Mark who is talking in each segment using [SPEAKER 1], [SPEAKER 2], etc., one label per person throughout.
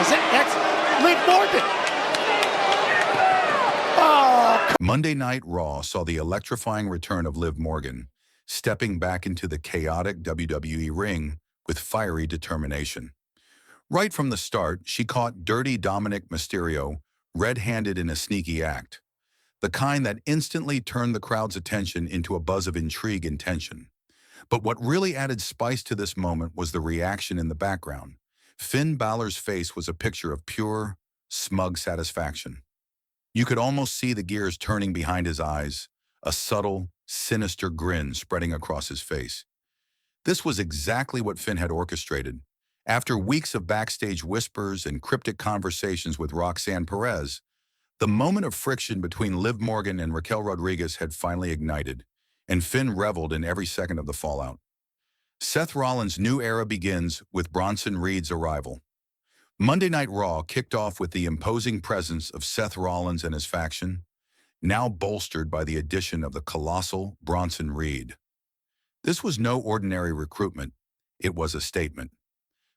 [SPEAKER 1] is it? That's Liv Morgan. Oh.
[SPEAKER 2] Monday Night Raw saw the electrifying return of Liv Morgan, stepping back into the chaotic WWE ring with fiery determination. Right from the start, she caught Dirty Dominic Mysterio red-handed in a sneaky act, the kind that instantly turned the crowd's attention into a buzz of intrigue and tension. But what really added spice to this moment was the reaction in the background. Finn Balor's face was a picture of pure, smug satisfaction. You could almost see the gears turning behind his eyes, a subtle, sinister grin spreading across his face. This was exactly what Finn had orchestrated. After weeks of backstage whispers and cryptic conversations with Roxanne Perez, the moment of friction between Liv Morgan and Raquel Rodriguez had finally ignited, and Finn reveled in every second of the fallout. Seth Rollins' new era begins with Bronson Reed's arrival. Monday Night Raw kicked off with the imposing presence of Seth Rollins and his faction, now bolstered by the addition of the colossal Bronson Reed. This was no ordinary recruitment, it was a statement.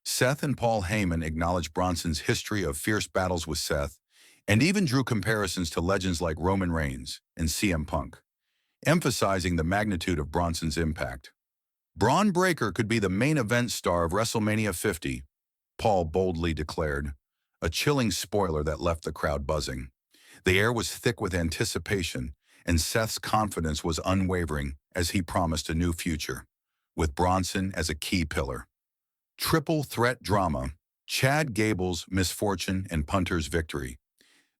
[SPEAKER 2] Seth and Paul Heyman acknowledged Bronson's history of fierce battles with Seth, and even drew comparisons to legends like Roman Reigns and CM Punk, emphasizing the magnitude of Bronson's impact. Braun Breaker could be the main event star of WrestleMania 50, Paul boldly declared, a chilling spoiler that left the crowd buzzing. The air was thick with anticipation, and Seth's confidence was unwavering as he promised a new future, with Bronson as a key pillar. Triple threat drama, Chad Gable's misfortune and Punter's victory.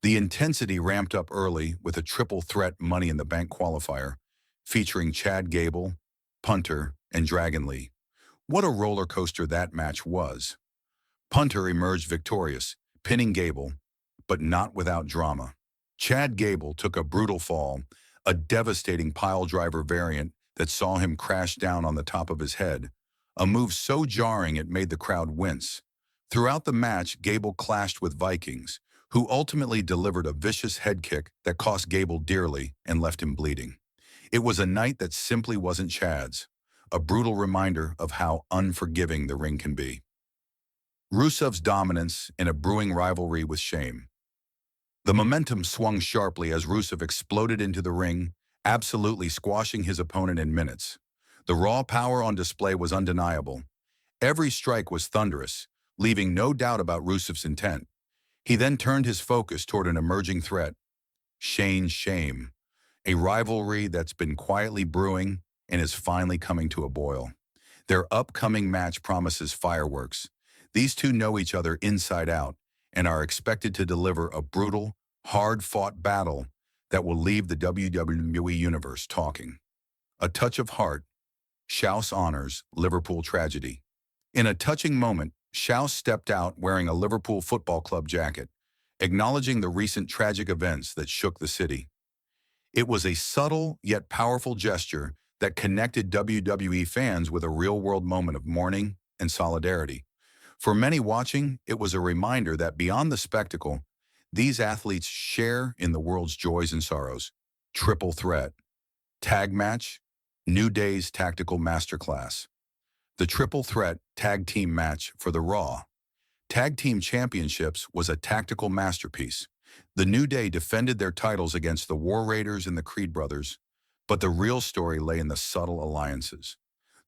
[SPEAKER 2] The intensity ramped up early with a triple threat Money in the Bank qualifier, featuring Chad Gable, Punter, and Dragon Lee. What a roller coaster that match was. Punter emerged victorious, pinning Gable, but not without drama. Chad Gable took a brutal fall, a devastating piledriver variant that saw him crash down on the top of his head, a move so jarring it made the crowd wince. Throughout the match, Gable clashed with Vikings, who ultimately delivered a vicious head kick that cost Gable dearly and left him bleeding. It was a night that simply wasn't Chad's, a brutal reminder of how unforgiving the ring can be. Rusev's dominance in a brewing rivalry with shame. The momentum swung sharply as Rusev exploded into the ring, absolutely squashing his opponent in minutes. The raw power on display was undeniable. Every strike was thunderous, leaving no doubt about Rusev's intent. He then turned his focus toward an emerging threat, Shane's Shame, a rivalry that's been quietly brewing and is finally coming to a boil. Their upcoming match promises fireworks. These two know each other inside out and are expected to deliver a brutal, hard-fought battle that will leave the WWE Universe talking. A touch of heart, Schaus honors Liverpool tragedy. In a touching moment, Schaus stepped out wearing a Liverpool Football Club jacket, acknowledging the recent tragic events that shook the city. It was a subtle yet powerful gesture that connected WWE fans with a real-world moment of mourning and solidarity. For many watching, it was a reminder that beyond the spectacle, these athletes share in the world's joys and sorrows. Triple threat, tag match, New Day's tactical masterclass. The triple threat tag team match for the Raw Tag Team Championships was a tactical masterpiece. The New Day defended their titles against the War Raiders and the Creed brothers, but the real story lay in the subtle alliances.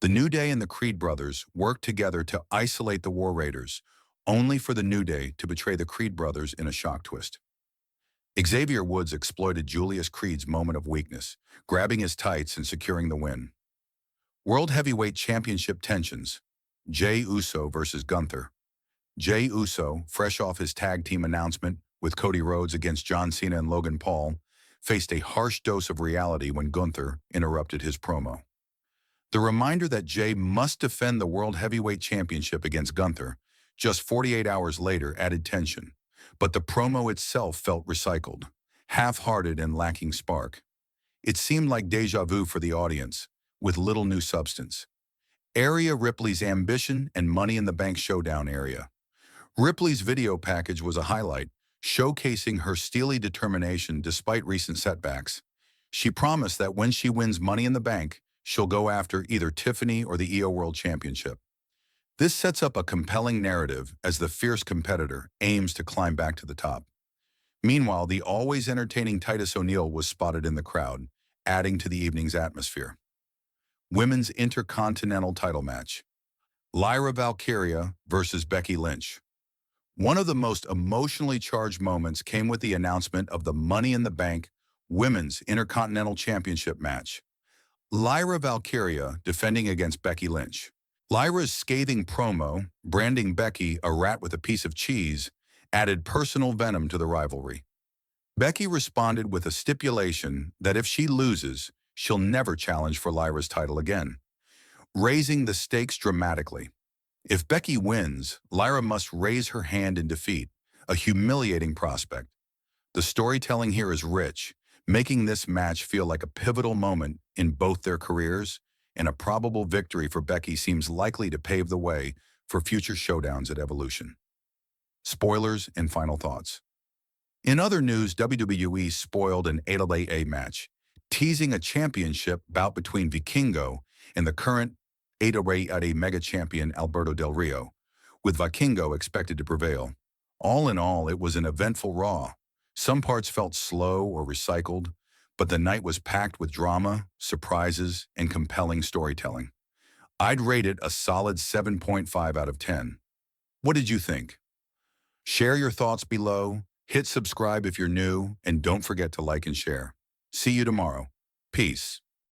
[SPEAKER 2] The New Day and the Creed brothers worked together to isolate the War Raiders, only for the New Day to betray the Creed brothers in a shock twist. Xavier Woods exploited Julius Creed's moment of weakness, grabbing his tights and securing the win. World Heavyweight Championship tensions, Jey Uso versus Gunther. Jey Uso, fresh off his tag team announcement with Cody Rhodes against John Cena and Logan Paul, faced a harsh dose of reality when Gunther interrupted his promo. The reminder that Jey must defend the World Heavyweight Championship against Gunther just 48 hours later added tension, but the promo itself felt recycled, half-hearted and lacking spark. It seemed like déjà vu for the audience, with little new substance. Area Ripley's ambition and Money in the Bank showdown area. Ripley's video package was a highlight, showcasing her steely determination despite recent setbacks. She promised that when she wins Money in the Bank, she'll go after either Tiffany or the EO World Championship. This sets up a compelling narrative as the fierce competitor aims to climb back to the top. Meanwhile, the always entertaining Titus O'Neil was spotted in the crowd, adding to the evening's atmosphere. Women's Intercontinental title match. Lyra Valkyria versus Becky Lynch. One of the most emotionally charged moments came with the announcement of the Money in the Bank Women's Intercontinental Championship match. Lyra Valkyria defending against Becky Lynch. Lyra's scathing promo, branding Becky a rat with a piece of cheese, added personal venom to the rivalry. Becky responded with a stipulation that if she loses, she'll never challenge for Lyra's title again, raising the stakes dramatically. If Becky wins, Lyra must raise her hand in defeat, a humiliating prospect. The storytelling here is rich, making this match feel like a pivotal moment in both their careers, and a probable victory for Becky seems likely to pave the way for future showdowns at Evolution. Spoilers and final thoughts. In other news, WWE spoiled an AAA match, teasing a championship bout between Vikingo and the current AAA Mega Champion Alberto Del Rio, with Vikingo expected to prevail. All in all, it was an eventful Raw. Some parts felt slow or recycled, but the night was packed with drama, surprises, and compelling storytelling. I'd rate it a solid 7.5 out of 10. What did you think? Share your thoughts below, hit subscribe if you're new, and don't forget to like and share. See you tomorrow. Peace.